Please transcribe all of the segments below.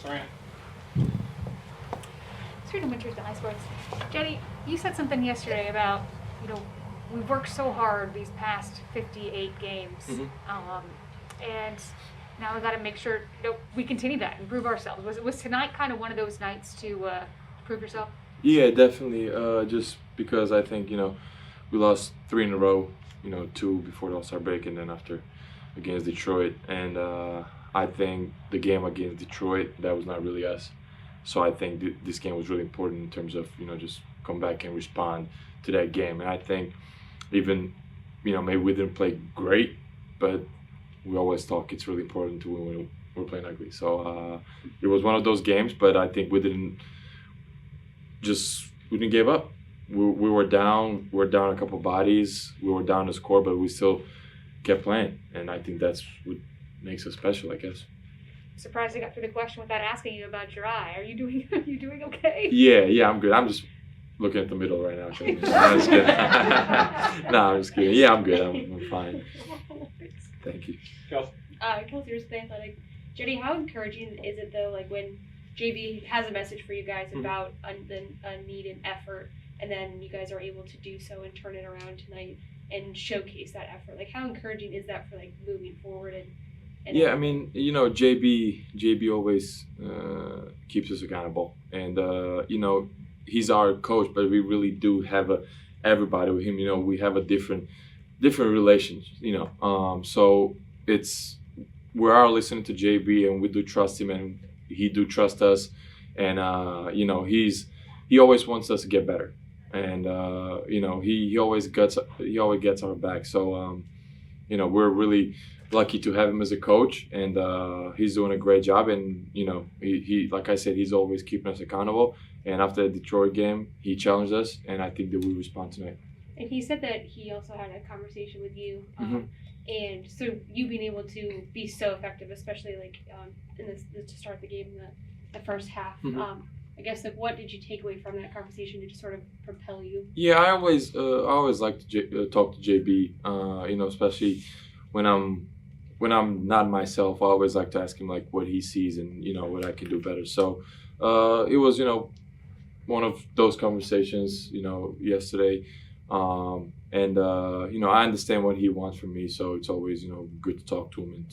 Sorry. Freedom Winters, High Sports. Cedi, you said something yesterday about, we worked so hard these past 58 games, and now we got to make sure we continue that and prove ourselves. Was tonight kind of one of those nights to prove yourself? Yeah, definitely. Just because I think we lost 3 in a row. 2 before the All-Star break, and then after against Detroit. And I think the game against Detroit, that was not really us. So I think this game was really important in terms of just come back and respond to that game. And I think even maybe we didn't play great, but we always talk it's really important to win when we're playing ugly. So it was one of those games, but I think we didn't give up. We were down. We were down a couple bodies. We were down to score, but we still kept playing, and I think that's what makes us special, I guess. Surprised I got through the question without asking you about your eye. Are you doing okay? Yeah, I'm good. I'm just looking at the middle right now. I'm just kidding. No, I'm just kidding. Yeah, I'm good. I'm fine. Thank you. Kelsey, you're the Athletic. Cedi, how encouraging is it though, like when JB has a message for you guys about a need and effort, and then you guys are able to do so and turn it around tonight and showcase that effort? Like, how encouraging is that for like moving forward and yeah, I mean, JB always keeps us accountable, and he's our coach, but we really do have everybody with him. We have a different relations. So we are listening to JB, and we do trust him, and he do trust us, and he always wants us to get better, and he always gets our back. So we're really lucky to have him as a coach, and he's doing a great job. And he like I said, he's always keeping us accountable. And after the Detroit game, he challenged us, and I think that we respond tonight. And he said that he also had a conversation with you, and so you being able to be so effective, especially like to start the game in the first half. I guess, like, what did you take away from that conversation to just sort of propel you? Yeah, I always like to talk to JB. Especially when I'm not myself. I always like to ask him like what he sees and what I can do better. So it was one of those conversations yesterday, and I understand what he wants from me. So it's always good to talk to him and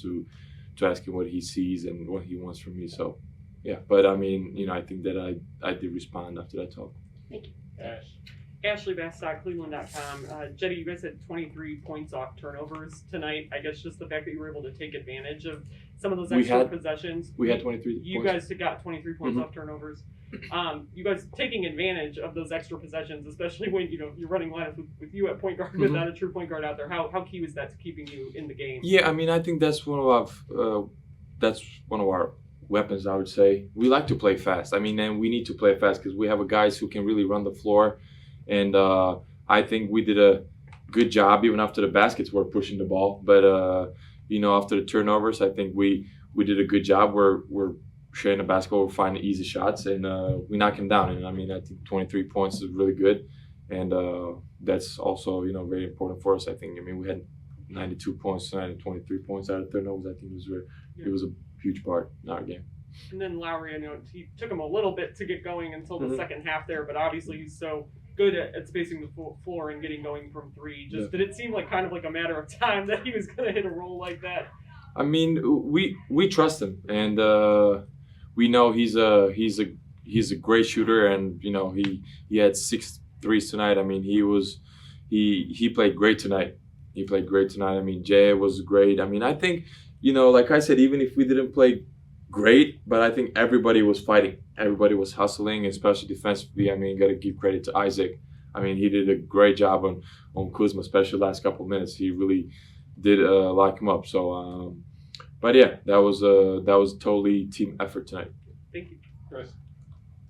to ask him what he sees and what he wants from me. So. Yeah, but I mean, I think that I did respond after that talk. Thank you. Ashley Bastock, Cleveland.com. Cedi, you guys had 23 points off turnovers tonight. I guess just the fact that you were able to take advantage of some of those extra possessions. We had 23 You points. guys got 23 points off turnovers. You guys taking advantage of those extra possessions, especially when you're running lineups with you at point guard without a true point guard out there. How key was that to keeping you in the game? Yeah, I mean, I think that's one of our weapons, I would say. We like to play fast. I mean, and we need to play fast because we have guys who can really run the floor. And I think we did a good job even after the baskets were pushing the ball. But after the turnovers, I think we did a good job. We're sharing the basketball, we're finding easy shots, and we knock them down. And I mean, I think 23 points is really good, and that's also very important for us. I think. I mean, we had 92 points tonight and 23 points out of turnovers. I think it was a huge part in our game. And then Lowry, he took him a little bit to get going until the second half there, but obviously he's so good at spacing the floor and getting going from three. Did it seem like kind of like a matter of time that he was going to hit a roll like that? I mean, we trust him, and we know he's a great shooter, and he had 6 threes tonight. I mean, he played great tonight. I mean, Jay was great. I mean, I think like I said, even if we didn't play great, but I think everybody was fighting. Everybody was hustling, especially defensively. I mean, you got to give credit to Isaac. I mean, he did a great job on Kuzma, especially the last couple of minutes. He really did lock him up. So, but yeah, that was totally team effort tonight. Thank you,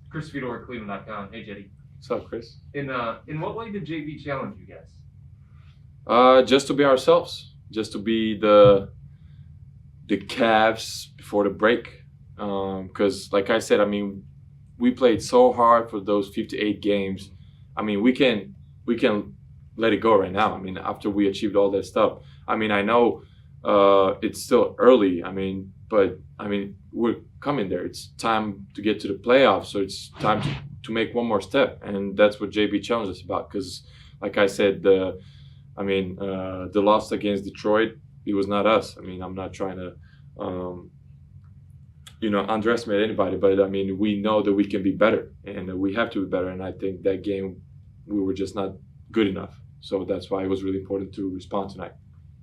Chris Fedor, Cleveland.com. Hey, Cedi. What's up, Chris? In what way did JV challenge you guys? Just to be ourselves. Just to be the Cavs before the break, because like I said, I mean, we played so hard for those 58 games. I mean, we can let it go right now. I mean, after we achieved all that stuff. I mean, I know it's still early. I mean, but I mean, we're coming there. It's time to get to the playoffs, so it's time to make one more step, and that's what JB challenged us about. Because, like I said, the loss against Detroit, it was not us. I mean, I'm not trying to, underestimate anybody, but I mean, we know that we can be better, and we have to be better. And I think that game, we were just not good enough. So that's why it was really important to respond tonight.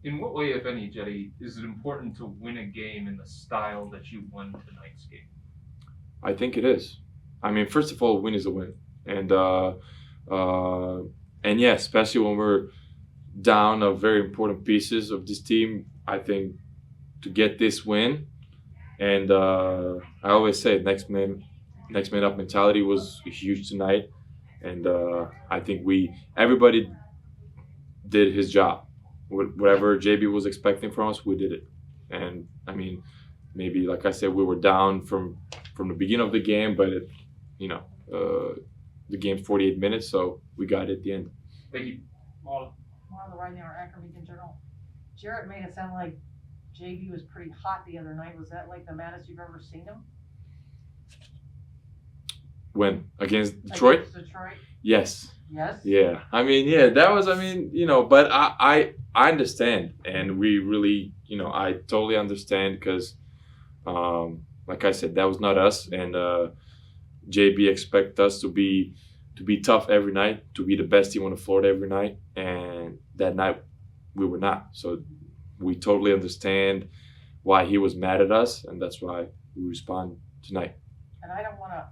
In what way, if any, Cedi, is it important to win a game in the style that you won tonight's game? I think it is. I mean, first of all, win is a win, and yeah, especially when we're down of very important pieces of this team. I think to get this win, and I always say next man up mentality was huge tonight, and I think everybody did his job. Whatever JB was expecting from us, we did it. And I mean, maybe like I said, we were down from the beginning of the game, but the game's 48 minutes, so we got it at the end. Thank you. More on the right now, or Ackerman in general. Jarrett made it sound like JB was pretty hot the other night. Was that like the maddest you've ever seen him? When? Against Detroit? Against Detroit? Yes. Yes? Yeah. I mean, yeah, that was, but I understand. And we really, I totally understand because, like I said, that was not us. And JB expect us to be tough every night, to be the best team on the floor every night. And that night we were not. So we totally understand why he was mad at us. And that's why we respond tonight. And I don't want to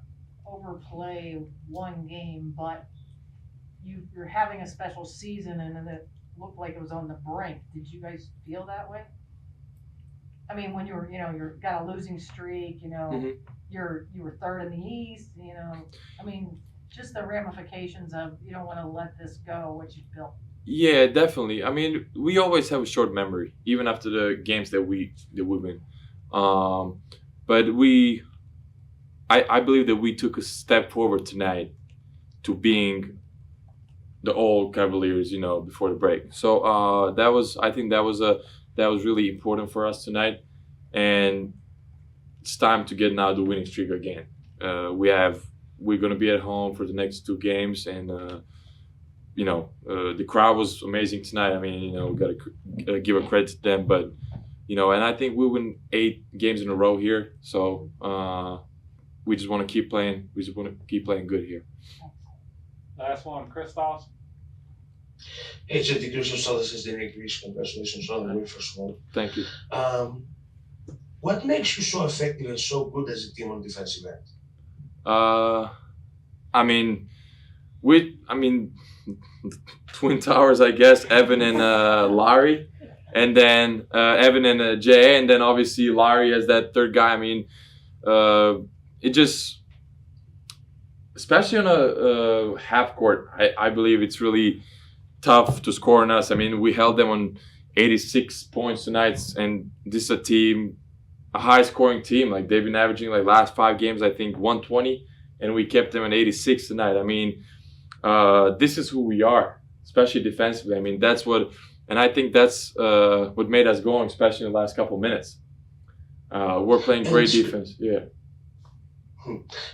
overplay one game, but you're having a special season, and then it looked like it was on the brink. Did you guys feel that way? I mean, when you're got a losing streak, Mm-hmm. you were third in the East, I mean, just the ramifications of you don't want to let this go, what you've built. Yeah, definitely. I mean, we always have a short memory, even after the games that we win. But I believe that we took a step forward tonight to being the old Cavaliers, before the break. So I think that was really important for us tonight, and it's time to get now the winning streak again. We're gonna be at home for the next 2 games, and the crowd was amazing tonight. I mean, we gotta give a credit to them, but and I think we win 8 games in a row here. So we just want to keep playing. We just want to keep playing good here. Last one, Christos. Hey, Cedi, Christos, this is Derek Reese. Congratulations on the win, first of all. Thank you. What makes you so effective and so good as a team on defensive end? Twin Towers, I guess. Evan and Larry, and then Evan and Jay, and then obviously Larry as that third guy. I mean, it just, especially on a half court, I believe it's really tough to score on us. I mean, we held them on 86 points tonight, and this is a high scoring team. Like, they've been averaging last 5 games, I think 120, and we kept them at 86 tonight. I mean, this is who we are, especially defensively. I mean, and I think that's what made us going, especially in the last couple minutes. We're playing great defense. Yeah.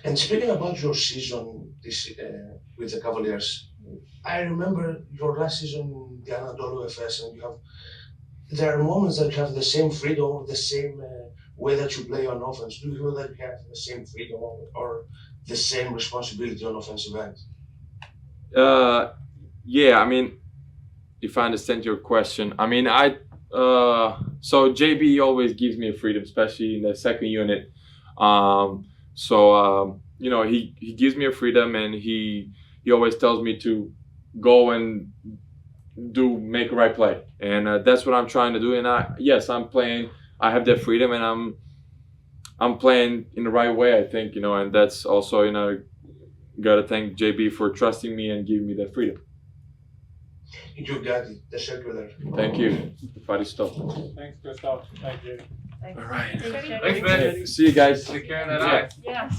And speaking about your season with the Cavaliers, I remember your last season in the Anadolu FS, and there are moments that you have the same freedom, the same way that you play on offense. Do you feel that you have the same freedom or the same responsibility on offensive end? Yeah, I mean, if I understand your question, I mean, so JB always gives me a freedom, especially in the second unit. He gives me a freedom, and he always tells me to go and make a right play, and that's what I'm trying to do. And I'm playing. I have that freedom, and I'm playing in the right way, I think, and that's also, gotta thank JB for trusting me and giving me that freedom. You got it. The circular. Thank you. Faristo. Thanks, Christos. Thank you. Thanks. All right. Thanks, man. See you guys. Take care of that eye. Yeah.